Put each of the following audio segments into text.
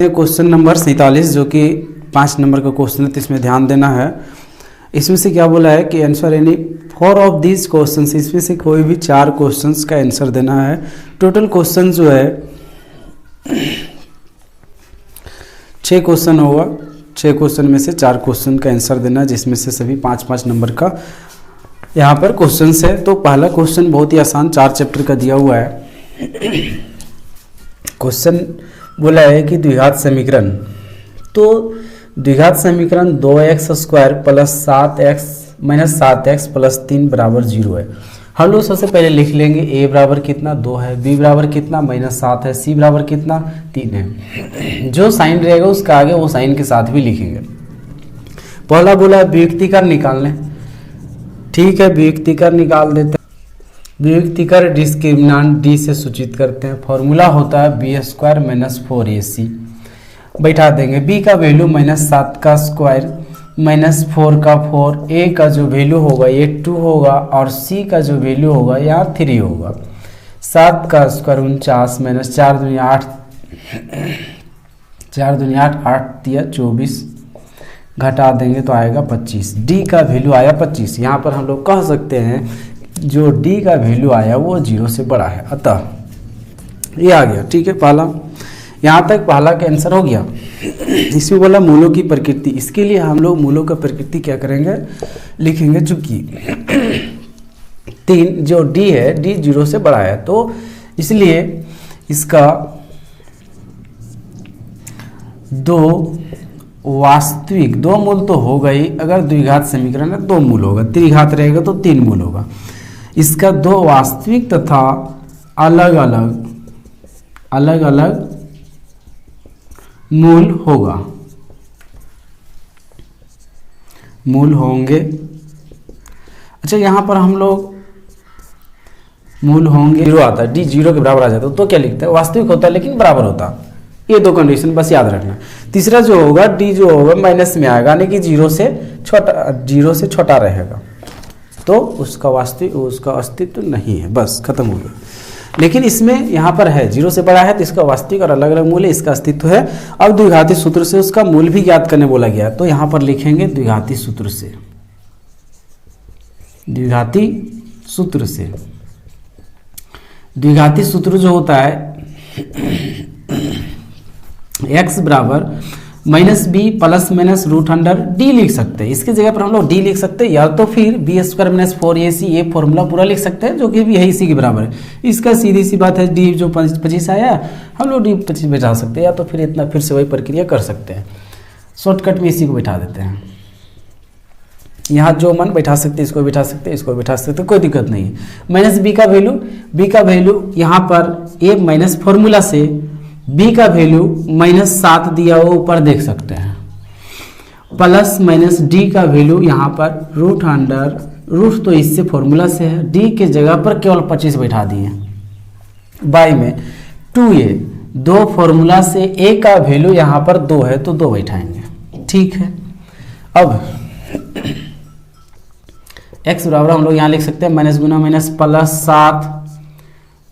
Question number 47 जो कि 5 number का क्वेश्चन है, तो इसमें ध्यान देना है। इसमें से क्या बोला है कि answer any 4 of these questions, इसमें से कोई भी 4 क्वेश्चंस का आंसर देना है। टोटल क्वेश्चन जो है 6 क्वेश्चन होगा। 6 क्वेश्चन में से 4 क्वेश्चन का आंसर देना है, जिसमें से सभी 5-5 नंबर का यहाँ पर क्वेश्चन है। तो पहला क्वेश्चन बहुत ही आसान 4 चैप्टर का दिया हुआ है। क्वेश्चन बोला है कि द्विघात समीकरण, तो द्विघात समीकरण 2x² plus 7x minus 7x plus 3 बराबर 0 है। हम लोग सबसे पहले लिख लेंगे a बराबर कितना 2 है, b बराबर कितना -7 है, c बराबर कितना 3 है। जो साइन रहेगा उसका आगे वो साइन के साथ भी लिखेंगे। पहला बोला व्युत्कीकर निकालने, ठीक है, व्युत्कीकर निकाल देते हैं। व्युत्कीकर डिस्क्रिमिनेंट डी से सूचित करते हैं। फॉर्मूला होता है b² माइनस 4ac। बैठा देंगे b का वैल्यू -7 का स्क्वायर माइनस 4 का 4, a का जो वैल्यू होगा ये 2 होगा और c का जो वैल्यू होगा यहाँ 3 होगा। 7 का स्क्वायर 49 माइनस 4 दूनी 8, 4 दूनी 8, 8 दिया 24, घटा देंगे तो आएगा 25। d का वैल्यू आया 25। यहाँ पर हम लोग कह सकते हैं जो d का वैल्यू आया वो 0 से बड़ा है, अतः ये आ गया। ठीक है, पहला यहाँ तक पहला का आंसर हो गया। इसमें बोला मूलों की प्रकृति, इसके लिए हम लोग मूलों का प्रकृति क्या करेंगे लिखेंगे। चूंकि 3 जो d है d 0 से बड़ा है, तो इसलिए इसका 2 वास्तविक 2 मूल तो हो गई। अगर द्विघात समीकरण है 2 मूल होगा, त्रिघात रहेगा तो 3 मूल होगा। इसका 2 वास्तविक तथा अलग अलग मूल होगा, मूल होंगे। अच्छा, यहाँ पर हम लोग मूल होंगे 0 आता है, d 0 के बराबर आ जाता है, तो क्या लिखते हैं वास्तविक होता है लेकिन बराबर होता। ये 2 कंडीशन बस याद रखना। तीसरा जो होगा d जो होगा माइनस में आएगा, यानी कि 0 से छोटा रहेगा, तो उसका वास्तविक उसका अस्तित्व नहीं है, बस खत्म हो गया। लेकिन इसमें यहाँ पर है 0 से बड़ा है तो इसका वास्तविक और अलग अलग मूल है, इसका अस्तित्व है। अब द्विघाती सूत्र से उसका मूल भी ज्ञात करने बोला गया है, तो यहाँ पर लिखेंगे द्विघाती सूत्र से। द्विघाती सूत्र जो होता है x बराबर -b प्लस माइनस √d लिख सकते हैं। इसकी जगह पर हम लोग d लिख सकते हैं, या तो फिर b² माइनस 4ac, ये फॉर्मूला पूरा लिख सकते हैं जो कि भी है इसी के बराबर है। इसका सीधी सी बात है d जो 25 आया हम लोग d 25 बैठा सकते हैं, या तो फिर इतना फिर से वही प्रक्रिया कर सकते हैं। शॉर्टकट में इसी को बैठा देते हैं। यहाँ जो मन बैठा सकते, इसको बैठा सकते, इसको बैठा सकते, कोई दिक्कत नहीं है। b का वैल्यू यहाँ पर a माइनस फॉर्मूला से b का वैल्यू -7 दिया हुआ ऊपर देख सकते हैं, प्लस माइनस d का वैल्यू यहाँ पर रूट तो इससे फॉर्मूला से है, d के जगह पर केवल 25 बैठा दिए। बाई में 2a, 2 फॉर्मूला से a का वैल्यू यहाँ पर 2 है तो 2 बैठाएंगे। ठीक है, अब x बराबर हम लोग यहाँ लिख सकते हैं माइनस गुना माइनस प्लस 7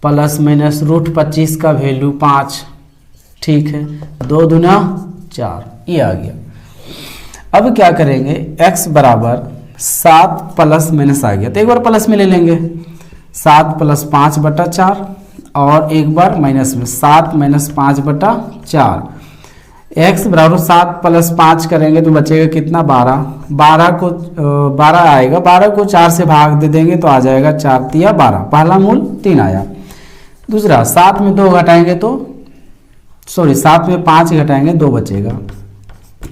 प्लस माइनस √25 का वैल्यू 5। ठीक है, 2 दूना 4, ये आ गया। अब क्या करेंगे, x बराबर 7 प्लस माइनस आ गया तो एक बार प्लस में ले लेंगे, 7 प्लस 5/4 और एक बार माइनस में 7 माइनस 5/4। x बराबर 7 प्लस 5 करेंगे तो बचेगा कितना 12 आएगा। 12 को 4 से भाग दे देंगे तो आ जाएगा 4 तिया 12, पहला मूल 3 आया। दूसरा 7 में 2 घटाएंगे तो 7 में 5 घटाएंगे 2 बचेगा,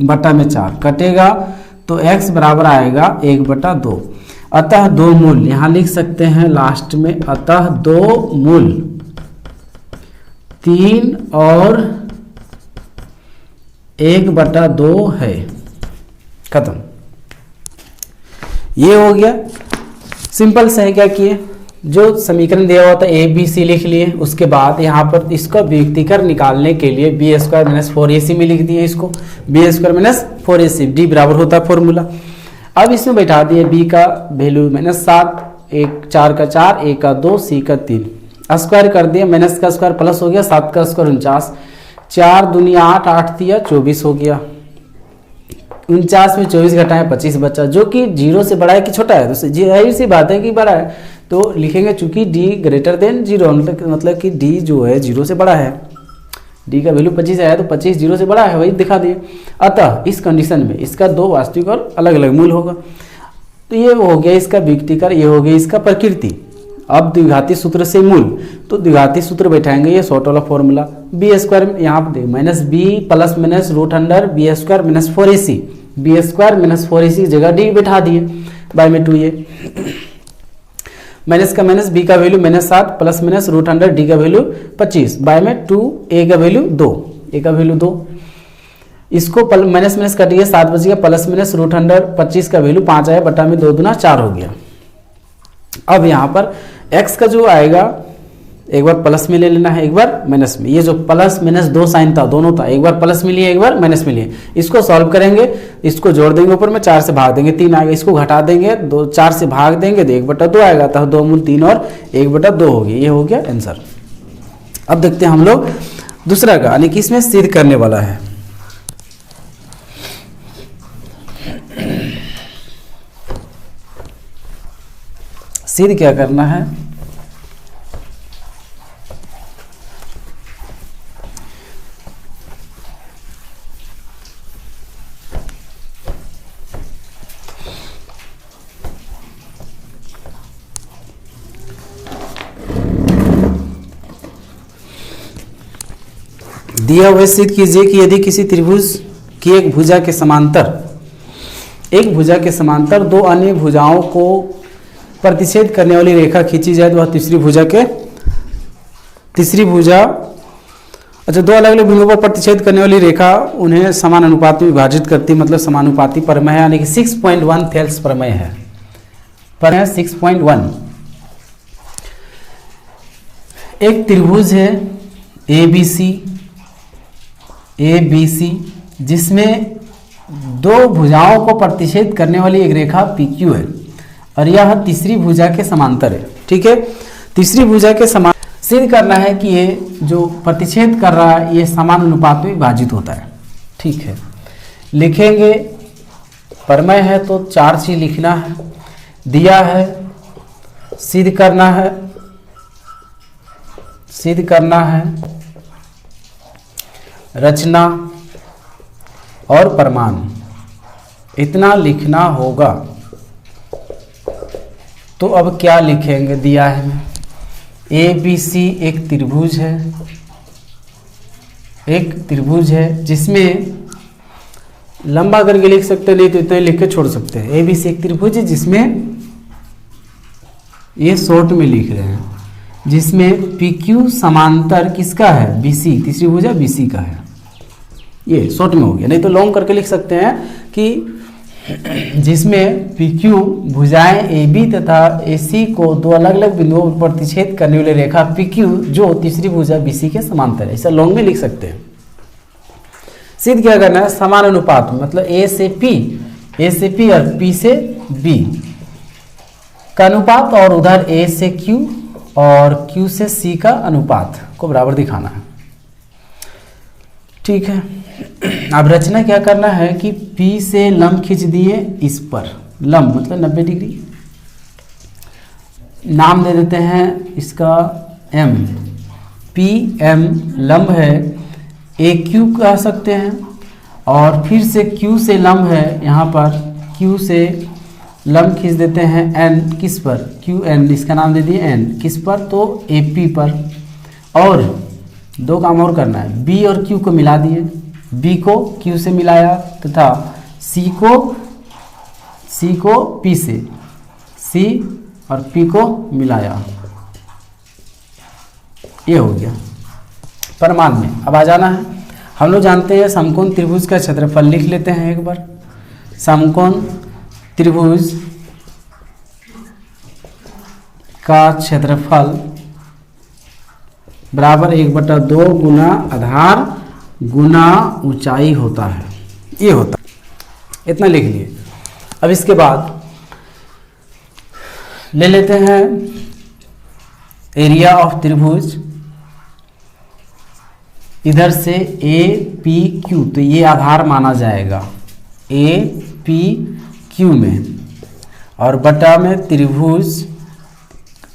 बटा में 4 कटेगा तो x बराबर आएगा 1/2। अतः 2 मूल यहाँ लिख सकते हैं लास्ट में, अतः 2 मूल 3 और 1/2 है। खत्म, ये हो गया। सिंपल से है, क्या किए, जो समीकरण दिया हुआ था a b c लिख लिए, उसके बाद यहाँ पर इसका व्यक्तिकर निकालने के लिए b² माइनस 4ac में लिख दिए इसको, b² माइनस 4ac, d बराबर होता है फॉर्मूला। अब इसमें बैठा दिए b का वैल्यू -7, 4 का 4, a का 2, c का 3, स्क्वायर कर दिया, माइनस का स्क्वायर प्लस हो गया, 7 का स्क्वायर 49, 4 दूनी 8, 8 दिया 24 हो गया। 49 में 24 घटाएं 25 बचा, जो कि 0 से बड़ा है कि छोटा है, तो जाहिर सी बात है कि बड़ा है, तो लिखेंगे चूंकि d ग्रेटर देन 0, मतलब कि d जो है 0 से बड़ा है, d का वैल्यू 25 आया तो 25 0 से बड़ा है, वही दिखा दिए। अतः इस कंडीशन में इसका 2 वास्तविक और अलग अलग मूल होगा। तो ये हो गया इसका विकटीकर, ये हो गया इसका प्रकृति। अब द्विघाती सूत्र से मूल, तो द्विघाती सूत्र बैठाएंगे, ये शॉर्ट वाला फॉर्मूला बी स्क्वायर यहाँ पर देख minus B plus minus root under B square minus 4ac, B square minus 4ac की जगह डी बैठा दिए बाय में 2 ये माइनस का माइनस बी का value -7 plus minus root under D का वैल्यू 25 बाय में 2 ए का वैल्यू 2, ए का वैल्यू 2, इसको माइनस माइनस कटिए 7 बच गया, प्लस माइनस रूट अंडर 25 का वैल्यू 5 आया, बटा में 2 दूना 4 हो गया। अब यहाँ पर x का जो आएगा एक बार प्लस में ले लेना है, एक बार माइनस में, ये जो प्लस माइनस 2 साइन था दोनों था, एक बार प्लस में लिए एक बार माइनस में लिए, इसको सॉल्व करेंगे, इसको जोड़ देंगे ऊपर में 4 से भाग देंगे 3 आएगा, इसको घटा देंगे 2 4 से भाग देंगे तो 1/2 आएगा, तो 2 मूल 3 और 1/2 हो गया, ये हो गया आंसर। अब देखते हैं हम लोग दूसरा का, यानी कि इसमें सिद्ध करने वाला है। सिद्ध क्या करना है, दिया हुआ सिद्ध कीजिए कि यदि किसी त्रिभुज की एक भुजा के समांतर दो अन्य भुजाओं को प्रतिच्छेद करने वाली रेखा खींची जाए तो वह तीसरी भुजा अच्छा, 2 अलग अलग बिंदुओं पर प्रतिच्छेद करने वाली रेखा उन्हें समान अनुपात में विभाजित करती, मतलब समानुपाती प्रमेय है, यानी कि 6.1 थेल्स प्रमेय है। प्रमेय 6.1, एक त्रिभुज है ABC जिसमें 2 भुजाओं को प्रतिच्छेद करने वाली एक रेखा PQ है और यह तीसरी भुजा के समांतर है। ठीक है, तीसरी भुजा के समान सिद्ध करना है कि ये जो प्रतिच्छेद कर रहा है ये समान अनुपात में विभाजित होता है। ठीक है, लिखेंगे, प्रमेय है तो 4 चीज लिखना है, दिया है, सिद्ध करना है, रचना और प्रमाण, इतना लिखना होगा। तो अब क्या लिखेंगे, दिया है ABC एक त्रिभुज है जिसमें लंबा करके लिख सकते हैं, नहीं तो इतना लिख के छोड़ सकते हैं। ABC एक त्रिभुज है जिसमें, ये शॉर्ट में लिख रहे हैं, जिसमें PQ समांतर किसका है, BC, तीसरी भुजा BC का है। ये शॉर्ट में हो गया, नहीं तो लॉन्ग करके लिख सकते हैं कि जिसमें PQ भुजाएं AB तथा AC को 2 अलग अलग बिंदुओं पर प्रतिच्छेद करने वाली रेखा PQ जो तीसरी भुजा BC के समांतर है, ऐसा लॉन्ग में लिख सकते हैं। सिद्ध क्या करना है, समान अनुपात, मतलब A से P और P से B का अनुपात और उधर A से Q और Q से C का अनुपात को बराबर दिखाना है। ठीक है, अब रचना क्या करना है कि P से लंब खींच दिए इस पर, लंब मतलब 90 डिग्री, नाम दे देते हैं इसका M, PM लंब है, AQ कह सकते हैं, और फिर से Q से लंब है, यहाँ पर Q से लंब खींच देते हैं N, किस पर, QN, इसका नाम दे दिए N, किस पर, तो AP पर। और 2 काम और करना है, B और Q को मिला दिए, B को Q से मिलाया तथा C को P से, C और P को मिलाया, ये हो गया प्रमाण में। अब आ जाना है, हम लोग जानते हैं समकोण त्रिभुज का क्षेत्रफल, लिख लेते हैं एक बार, समकोण त्रिभुज का क्षेत्रफल बराबर 1/2 गुना आधार गुना ऊंचाई होता है, ये होता है, इतना लिख लिए। अब इसके बाद ले लेते हैं एरिया ऑफ त्रिभुज इधर से ए पी क्यू, तो ये आधार माना जाएगा ए पी क्यू में, और बटा में त्रिभुज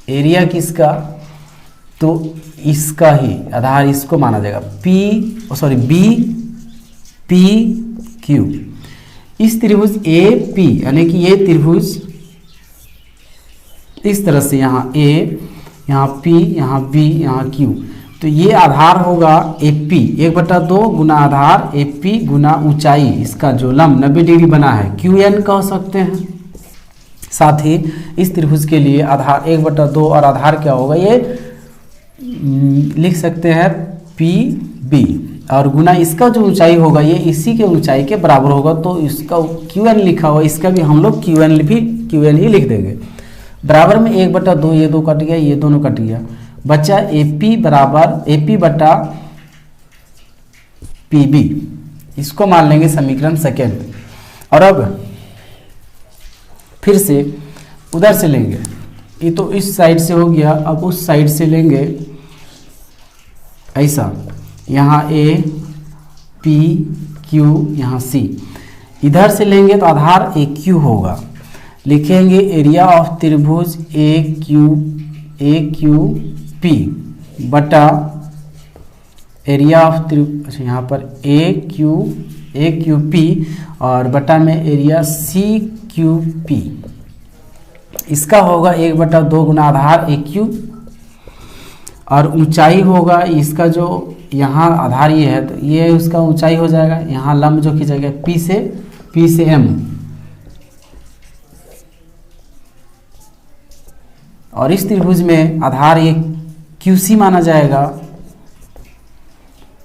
एरिया किसका, तो इसका ही आधार इसको माना जाएगा बी पी क्यू। इस त्रिभुज ए पी यानी कि ये त्रिभुज इस तरह से यहाँ ए, यहाँ पी, यहाँ बी, यहाँ क्यू, तो ये आधार होगा A P 1/2 Guna Aadhaar A P गुना ऊंचाई, इसका जो लंब 90 डिग्री बना है क्यू एन कह सकते हैं। साथ ही इस त्रिभुज के लिए आधार 1/2 और आधार क्या होगा, ये लिख सकते हैं पी बी, और गुना इसका जो ऊंचाई होगा ये इसी के ऊंचाई के बराबर होगा, तो इसका क्यू एन लिखा हुआ, इसका भी हम लोग क्यू एन ही लिख देंगे। बराबर में 1/2, ये 2 कट गया, ये दोनों कट गया, बचा ए पी बराबर ए पी बटा पी बी, इसको मान लेंगे समीकरण सेकेंड। और अब फिर से उधर से लेंगे, ये तो इस साइड से हो गया, अब उस साइड से लेंगे ऐसा, यहाँ ए पी क्यू, यहाँ सी, इधर से लेंगे तो आधार ए क्यू होगा, लिखेंगे एरिया ऑफ त्रिभुज ए क्यू पी बटा एरिया ऑफ त्रिभुज, अच्छा यहाँ पर ए क्यू पी और बटा में एरिया सी क्यू पी, इसका होगा 1/2 गुना आधार ए क्यू, और ऊंचाई होगा इसका जो यहाँ आधार ये है, तो ये उसका ऊंचाई हो जाएगा, यहाँ लंब जो खींचेगा पी से एम, और इस त्रिभुज में आधार ये क्यूसी माना जाएगा,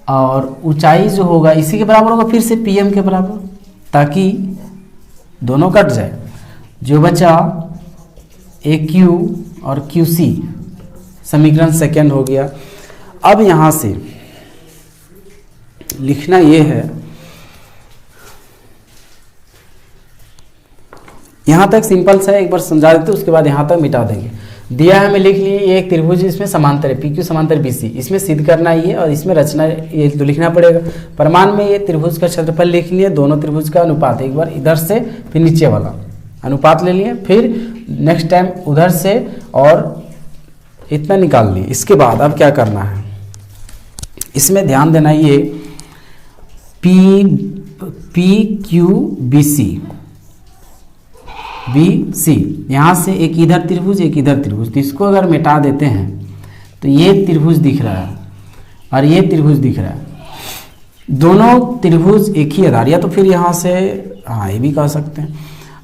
और ऊंचाई जो होगा इसी के बराबर होगा, फिर से पीएम के बराबर, ताकि दोनों कट जाए, जो बचा ए क्यू और क्यू सी, समीकरण सेकेंड हो गया। अब यहाँ से लिखना ये है, यहाँ तक सिंपल सा है, एक बार समझा देते उसके बाद यहाँ तक मिटा देंगे। दिया है, हमें लिख लिए ये एक त्रिभुज इसमें समांतर है, पी क्यू समांतर बी सी, इसमें सिद्ध करना ही है और इसमें रचना ये तो लिखना पड़ेगा। प्रमाण में ये त्रिभुज का क्षेत्रफल लिख लिए, दोनों त्रिभुज का अनुपात, एक बार इधर से फिर नीचे वाला अनुपात ले लिए, फिर नेक्स्ट टाइम उधर से और इतना निकाल लिए। इसके बाद अब क्या करना है, इसमें ध्यान देना, ये पी क्यू बी सी, यहाँ से एक इधर त्रिभुज एक इधर त्रिभुज, तो इसको अगर मिटा देते हैं तो ये त्रिभुज दिख रहा है और ये त्रिभुज दिख रहा है, दोनों त्रिभुज एक ही आधार, या तो फिर यहाँ से हाँ ये भी कह सकते हैं,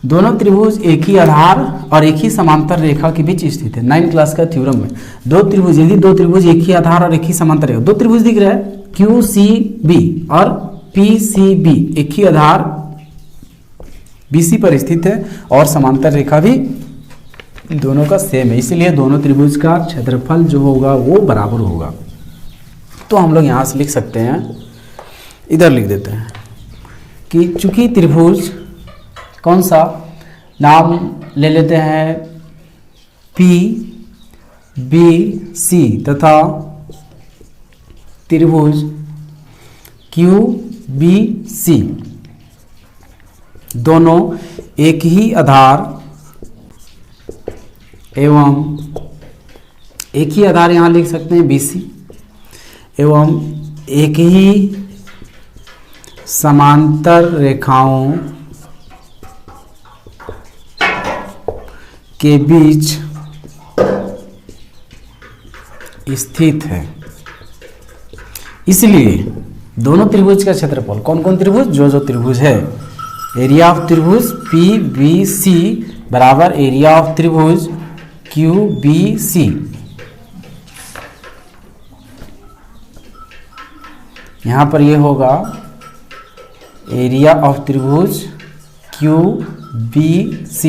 दोनों त्रिभुज एक ही आधार और एक ही समांतर रेखा के बीच स्थित है। 9 क्लास का थ्योरम में दो त्रिभुज, यदि दो त्रिभुज एक ही आधार और एक ही समांतर रेखा, दो त्रिभुज दिख रहा है क्यू सी बी और पी सी बी, एक ही आधार BC पर स्थित है और समांतर रेखा भी दोनों का सेम है, इसलिए दोनों त्रिभुज का क्षेत्रफल जो होगा वो बराबर होगा। तो हम लोग यहाँ से लिख सकते हैं, इधर लिख देते हैं कि चूंकि त्रिभुज कौन सा नाम ले लेते हैं PBC तथा त्रिभुज QBC दोनों एक ही आधार एवं एक ही आधार यहाँ लिख सकते हैं BC एवं एक ही समांतर रेखाओं के बीच स्थित है। इसलिए दोनों त्रिभुज का क्षेत्रफल, कौन कौन त्रिभुज, जो त्रिभुज है, एरिया ऑफ त्रिभुज PBC बराबर एरिया ऑफ त्रिभुज QBC। यहाँ पर ये होगा एरिया ऑफ त्रिभुज QBC,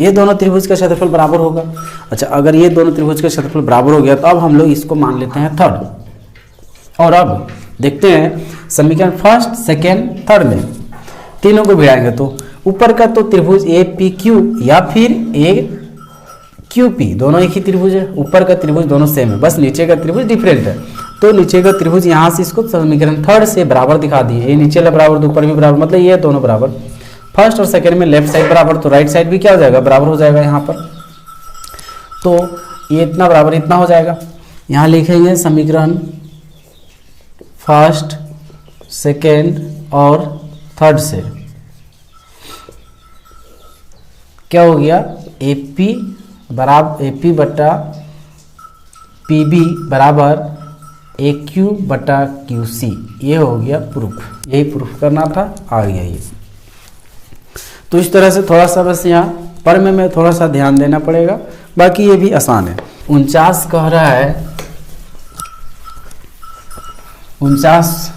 ये दोनों त्रिभुज का क्षेत्रफल बराबर होगा। अच्छा, अगर ये दोनों त्रिभुज का क्षेत्रफल बराबर हो गया तो अब हम लोग इसको मान लेते हैं थर्ड। और अब देखते हैं समीकरण फर्स्ट सेकेंड थर्ड में तीनों को भिड़ाएंगे तो ऊपर का तो त्रिभुज APQ या फिर AQP दोनों एक ही त्रिभुज है, ऊपर का त्रिभुज दोनों सेम है, बस नीचे का त्रिभुज डिफरेंट है। तो नीचे का त्रिभुज यहाँ से इसको समीकरण थर्ड से बराबर दिखा दिए, ये नीचे वाला बराबर तो ऊपर भी बराबर, मतलब ये दोनों बराबर, फर्स्ट और सेकंड में लेफ्ट साइड बराबर तो राइट साइड भी क्या हो जाएगा, बराबर हो जाएगा यहाँ पर। तो ये इतना बराबर इतना हो जाएगा। यहाँ लिखेंगे समीकरण फर्स्ट, सेकेंड और थर्ड से क्या हो गया, AP बराबर AP बटा PB बराबर AQ बटा QC, ये हो गया प्रूफ, यही प्रूफ करना था, आ गया ये। तो इस तरह से थोड़ा सा बस यहाँ पर में थोड़ा सा ध्यान देना पड़ेगा, बाकी ये भी आसान है। 49 कह रहा है, 49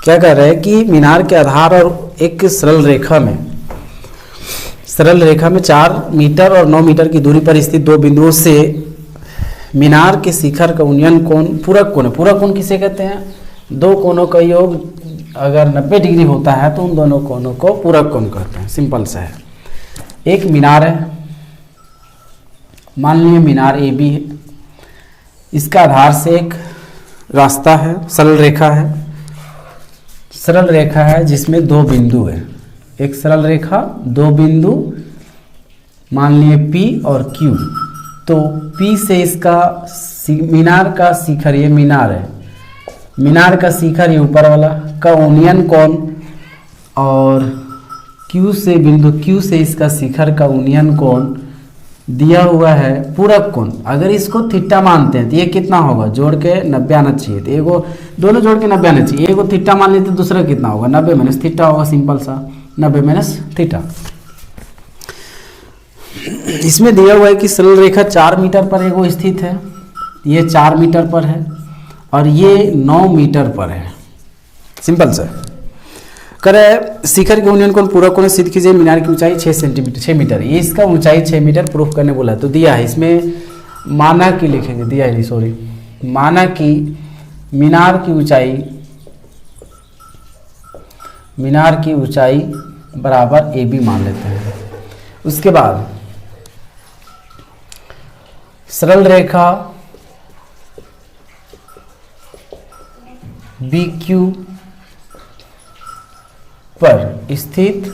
क्या कह रहा है कि मीनार के आधार और एक सरल रेखा में 4 मीटर और 9 मीटर की दूरी पर स्थित दो बिंदुओं से मीनार के शिखर का उन्नयन कोण पूरक कोण है। पूरक कोण किसे कहते हैं, दो कोणों का योग अगर 90 डिग्री होता है तो उन दोनों कोणों को पूरक कोण कहते हैं, सिंपल सा है। एक मीनार है, मान लीजिए मीनार AB है, इसका आधार से एक रास्ता है, सरल रेखा है जिसमें दो बिंदु है, एक सरल रेखा, दो बिंदु, मान लिए P और Q। तो P से इसका मीनार का शिखर, ये मीनार है, मीनार का शिखर ये ऊपर वाला का उन्नयन कोण, और Q से बिंदु Q से इसका शिखर का उन्नयन कोण दिया हुआ है पूरक कोण। अगर इसको थीटा मानते हैं तो ये कितना होगा, जोड़ के 90 आना चाहिए, तो एगो दोनों जोड़ के 90 आना चाहिए, एगो थीटा मान लेते दूसरा कितना होगा, 90 माइनस थीटा होगा, सिंपल सा 90 माइनस थीटा। इसमें दिया हुआ है कि सरल रेखा 4 मीटर पर एगो स्थित है, ये 4 मीटर पर है और ये 9 मीटर पर है, सिंपल सा। करे शिखर के उन्नयन कोण पूरक कोण सिद्ध कीजिए, मीनार की ऊंचाई 6 मीटर, ये इसका ऊंचाई 6 मीटर प्रूफ करने बोला है। तो दिया है, इसमें माना कि लिखेंगे, दिया है नहीं सॉरी, माना कि मीनार की ऊंचाई बराबर AB मान लेते हैं। उसके बाद सरल रेखा BQ पर स्थित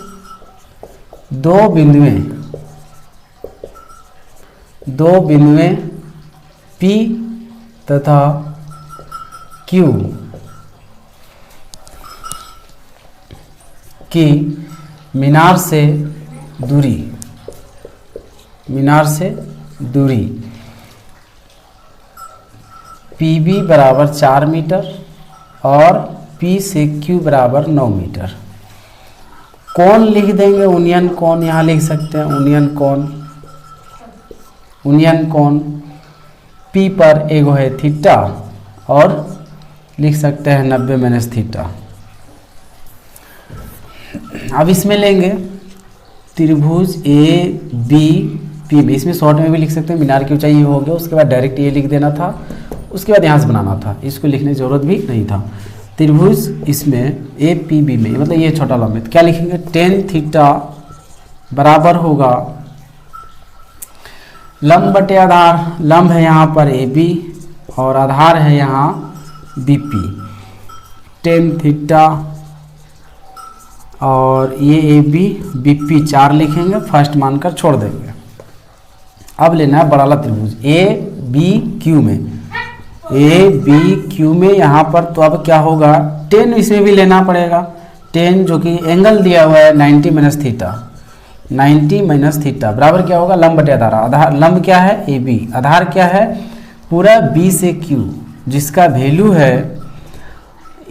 दो बिंदुएं P तथा Q की मीनार से दूरी PB बराबर 4 मीटर और P से Q बराबर 9 मीटर। कोण लिख देंगे, उन्नयन कोण यहाँ लिख सकते हैं, उन्नयन कोण P पर एगो है थीटा और लिख सकते हैं 90 माइनस थीटा। अब इसमें लेंगे त्रिभुज ABP में, इसमें शॉर्ट में भी लिख सकते हैं, मीनार की ऊंचाई ये हो गया, उसके बाद डायरेक्ट ये लिख देना था, उसके बाद यहाँ से बनाना था, इसको लिखने की जरूरत भी नहीं था। त्रिभुज इसमें APB में, मतलब ये छोटा लंब है, तो क्या लिखेंगे, tan थीटा बराबर होगा लंब बटे आधार, लंब है यहाँ पर AB और आधार है यहाँ BP, tan थीटा और ये AB BP 4 लिखेंगे, फर्स्ट मानकर छोड़ देंगे। अब लेना है बड़ा वाला त्रिभुज ABQ में, यहाँ पर तो अब क्या होगा, tan इसमें भी लेना पड़ेगा, tan जो कि एंगल दिया हुआ है 90 माइनस थीटा बराबर क्या होगा, लंब बटे आधार। आधार लंब क्या है AB, आधार क्या है पूरा B से Q, जिसका वैल्यू है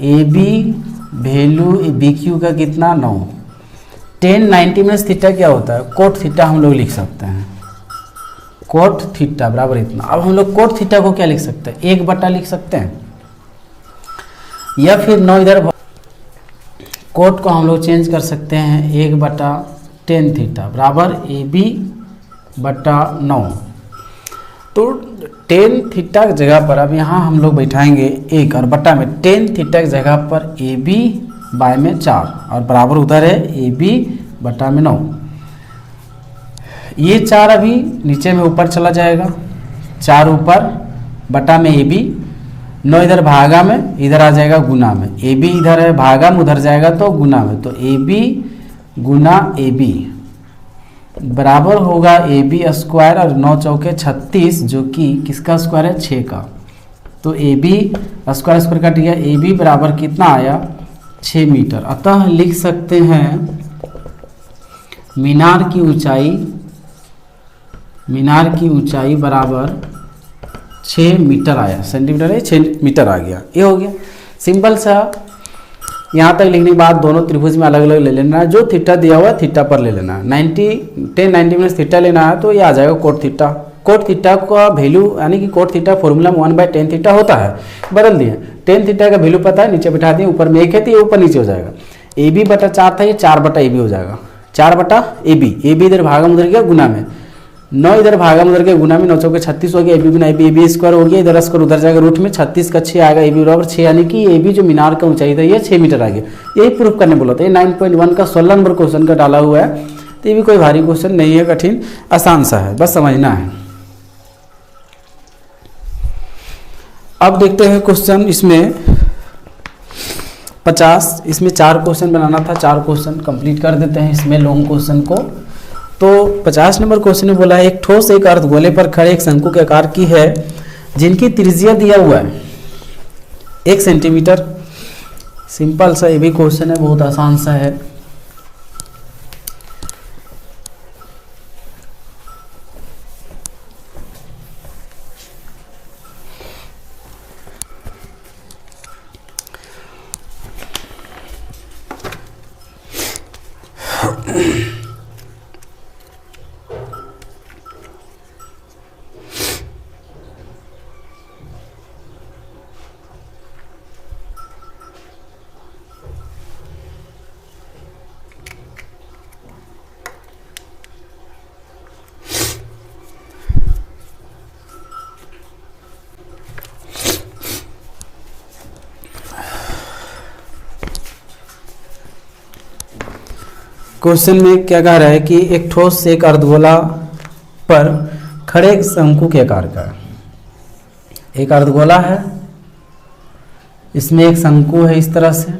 AB वैल्यू BQ का कितना 9। tan 90 माइनस थीटा क्या होता है, कोट थीटा हम लोग लिख सकते हैं, कोट थीटा बराबर इतना। अब हम लोग कोट थीटा को क्या लिख सकते हैं, 1 लिख सकते हैं, या फिर 9 इधर कोट को हम लोग चेंज कर सकते हैं, 1/tan थीटा बराबर AB बटा 9। तो tan थीटा की जगह पर अब यहाँ हम लोग बैठाएंगे 1 और बटा में tan थीटा की जगह पर AB बाय में 4 और बराबर उधर है AB बटा में 9। ये 4 अभी नीचे में ऊपर चला जाएगा, 4 ऊपर बटा में AB 9 इधर भागा में, इधर आ जाएगा गुना में। ए बी इधर है भागा में, उधर जाएगा तो गुना में, तो ए बी गुना ए बी बराबर होगा ए बी स्क्वायर और 9 चौके 36, जो कि किसका स्क्वायर है 6 का। तो A B square square cut गया, ए बी बराबर कितना आया 6 मीटर। अतः लिख सकते हैं मीनार की ऊंचाई बराबर 6 मीटर आया, सेंटीमीटर है 6 मीटर आ गया। ये हो गया सिंपल सा। यहाँ तक लिखने के बाद दोनों त्रिभुज में अलग अलग ले लेना है, जो थीटा दिया हुआ है थीटा पर ले लेना है। 10 90 माइनस थीटा लेना है तो ये आ जाएगा कोट थीटा। कोट थीटा का वैल्यू यानी कि कोट थीटा फॉर्मूला 1/10 थीटा होता है, बदल दिए। 10 थीटा का वैल्यू पता है, नीचे बिठा दिए, ऊपर में 1 है तो ये ऊपर नीचे हो जाएगा। ए बी बटा 4 था, ये 4 बटा ए बी हो जाएगा, 4 बटा ए बी। ए बी इधर भागा में उधर गया गुना में, 9 इधर भागा में उधर गया गुना में, 9 चौके 36 हो गया, ए बी गुना ए बी स्क्वायर हो गया, इधर स्क्वायर उधर जाएगा रूट में, 36 का 6 आएगा, ए बी बराबर 6, यानी कि ए बी जो मीनार का ऊंचाई था ये 6 मीटर आ गया। यही प्रूफ करने बोला था। ये 9.1 का 16 नंबर क्वेश्चन का डाला हुआ है, तो ये भी कोई भारी क्वेश्चन नहीं है, कठिन आसान सा है, बस समझना है। अब देखते हैं क्वेश्चन इसमें 50, इसमें 4 क्वेश्चन बनाना था, 4 क्वेश्चन कंप्लीट कर देते हैं इसमें लॉन्ग क्वेश्चन को। तो 50 नंबर क्वेश्चन में बोला है एक ठोस एक अर्धगोले पर खड़े एक शंकु के आकार की है जिनकी त्रिज्या दिया हुआ है 1 सेंटीमीटर। सिंपल सा ये भी क्वेश्चन है, बहुत आसान सा है। क्वेश्चन में क्या कह रहा है कि एक ठोस से एक अर्धगोला पर खड़े एक शंकु के आकार का, एक अर्धगोला है, इसमें एक शंकु है इस तरह से,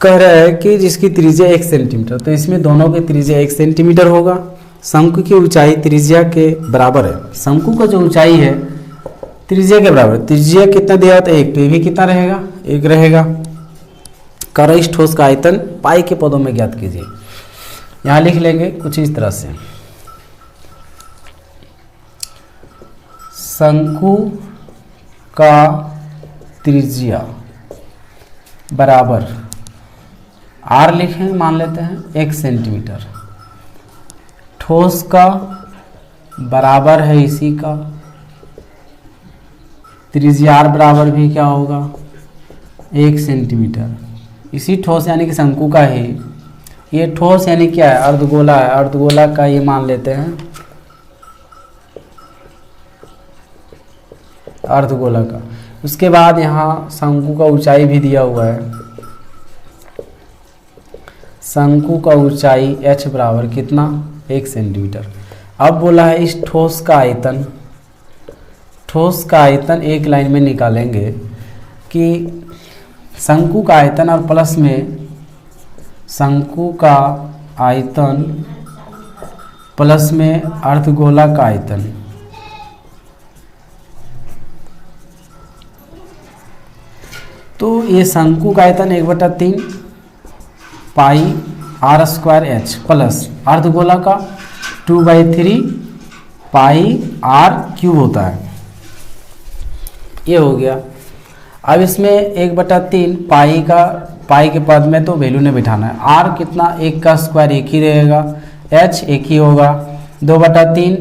कह रहा है कि जिसकी त्रिज्या 1 सेंटीमीटर, तो इसमें दोनों की त्रिज्या 1 सेंटीमीटर होगा। शंकु की ऊंचाई त्रिज्या के बराबर है, शंकु का जो ऊंचाई है त्रिज्या के बराबर। त्रिज्या कितना दिया था 1, तो ये भी कितना रहेगा 1 रहेगा। कर इस ठोस का आयतन पाई के पदों में ज्ञात कीजिए। यहाँ लिख लेंगे कुछ इस तरह से, शंकु का त्रिज्या बराबर आर लिखें, मान लेते हैं 1 सेंटीमीटर, ठोस का बराबर है इसी का, त्रिज्या आर बराबर भी क्या होगा 1 सेंटीमीटर। इसी ठोस यानी कि शंकु का ही, ये ठोस यानी क्या है अर्धगोला है, अर्धगोला का ये मान लेते हैं अर्धगोला का। उसके बाद यहाँ शंकु का ऊंचाई भी दिया हुआ है, शंकु का ऊंचाई h बराबर कितना 1 सेंटीमीटर। अब बोला है इस ठोस का आयतन, ठोस का आयतन एक लाइन में निकालेंगे कि शंकु का आयतन और प्लस में शंकु का आयतन प्लस में अर्धगोला का आयतन। तो ये शंकु का आयतन 1/3 पाई आर स्क्वायर एच प्लस अर्धगोला का 2/3 पाई आर क्यूब होता है। ये हो गया। अब इसमें 1/3 पाई के पद में तो वैल्यू ने बिठाना है। आर कितना 1 का स्क्वायर 1 ही रहेगा, एच 1 ही होगा, 2/3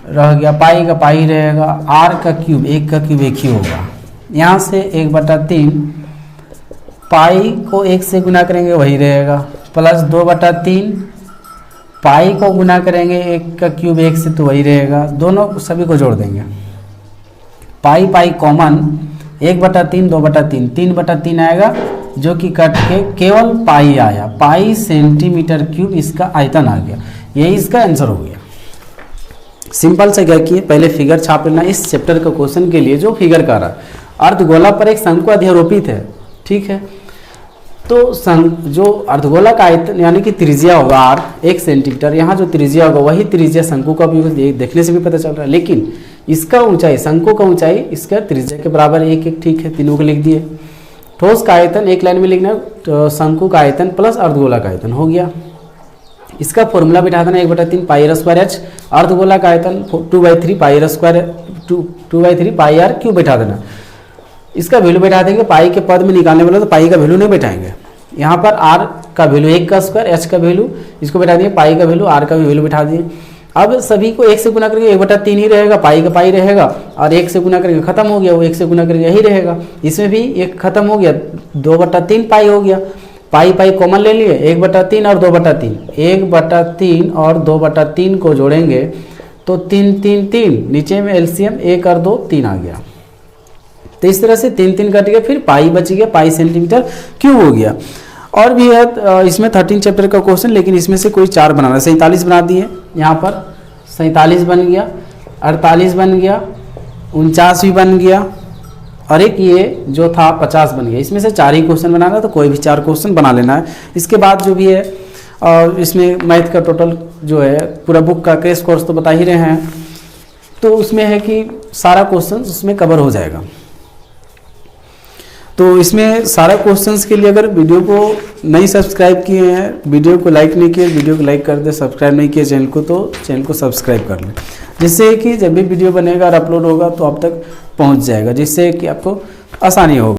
रह गया, पाई का पाई रहेगा, आर का क्यूब 1 का क्यूब 1 ही होगा। यहाँ से 1/3 पाई को 1 से गुना करेंगे वही रहेगा, प्लस 2/3 पाई को गुना करेंगे 1 का क्यूब 1 से तो वही रहेगा। दोनों सभी को जोड़ देंगे, पाई पाई कॉमन 1/3 2/3 3/3 आएगा, जो कि कट के केवल पाई आया, पाई सेंटीमीटर क्यूब इसका आयतन आ गया। यही इसका आंसर हो गया। सिंपल से क्या किए, पहले फिगर छाप लेना इस चैप्टर का क्वेश्चन के लिए। जो फिगर का रहा अर्धगोला पर एक शंकु अध्यारोपित है, ठीक है। तो जो अर्धगोला का आयतन यानी कि त्रिज्या होगा r 1 सेंटीमीटर, यहाँ जो त्रिज्या होगा वही त्रिज्या शंकु का भी देखने से भी पता चल रहा है, लेकिन इसका ऊंचाई, शंकु का ऊंचाई इसका त्रिज्या के बराबर 1 ठीक है, तीनों को लिख दिए। ठोस का आयतन एक लाइन में लिखना है, तो शंकु का आयतन प्लस अर्धगोला का आयतन हो गया। इसका फॉर्मूला बिठा देना 1/3 पाई r स्क्वायर h, अर्धगोला का आयतन 2/3 पाई r स्क्वायर 2/3 पाई r क्यूब बैठा देना। इसका वैल्यू बैठा देंगे, पाई के पद में निकालने वाले तो पाई का वैल्यू नहीं बैठाएंगे। यहाँ पर r का वैल्यू 1 का स्क्वायर, h का वैल्यू इसको बैठा दिए, पाई का वैल्यू r का भी वैल्यू बैठा दिए। अब सभी को 1 से गुना करके 1/3 ही रहेगा, पाई का पाई रहेगा, और 1 से गुना करके खत्म हो गया, वो 1 से गुना करके यही रहेगा। इसमें भी 1 खत्म हो गया, 2/3 पाई हो गया, पाई पाई कॉमन ले लिए, 1/3 और 2/3, 1/3 और 2/3 को जोड़ेंगे तो 3 3 3, नीचे में एलसीएम 1 और 2 3 आ गया। तो इस तरह से 3 3 कट गया, फिर पाई बच गया, पाई सेंटीमीटर क्यूब हो गया। और भी है इसमें 13 चैप्टर का क्वेश्चन, लेकिन इसमें से कोई 4 बनाना। 47 बना दिए, यहाँ पर 47 बन गया, 48 बन गया, 49 भी बन गया, और एक ये जो था 50 बन गया। इसमें से 4 ही क्वेश्चन बनाना, तो कोई भी 4 क्वेश्चन बना लेना है। इसके बाद जो भी है और इसमें मैथ का टोटल जो है पूरा बुक का क्रैश कोर्स तो बता ही रहे हैं, तो उसमें है कि सारा क्वेश्चन उसमें कवर हो जाएगा। तो इसमें सारा क्वेश्चंस के लिए अगर वीडियो को नहीं सब्सक्राइब किए हैं, वीडियो को लाइक नहीं किए, वीडियो को लाइक कर दे, सब्सक्राइब नहीं किए चैनल को, तो चैनल को सब्सक्राइब कर लें, जिससे कि जब भी वीडियो बनेगा और अपलोड होगा तो आप तक पहुंच जाएगा, जिससे कि आपको आसानी होगा।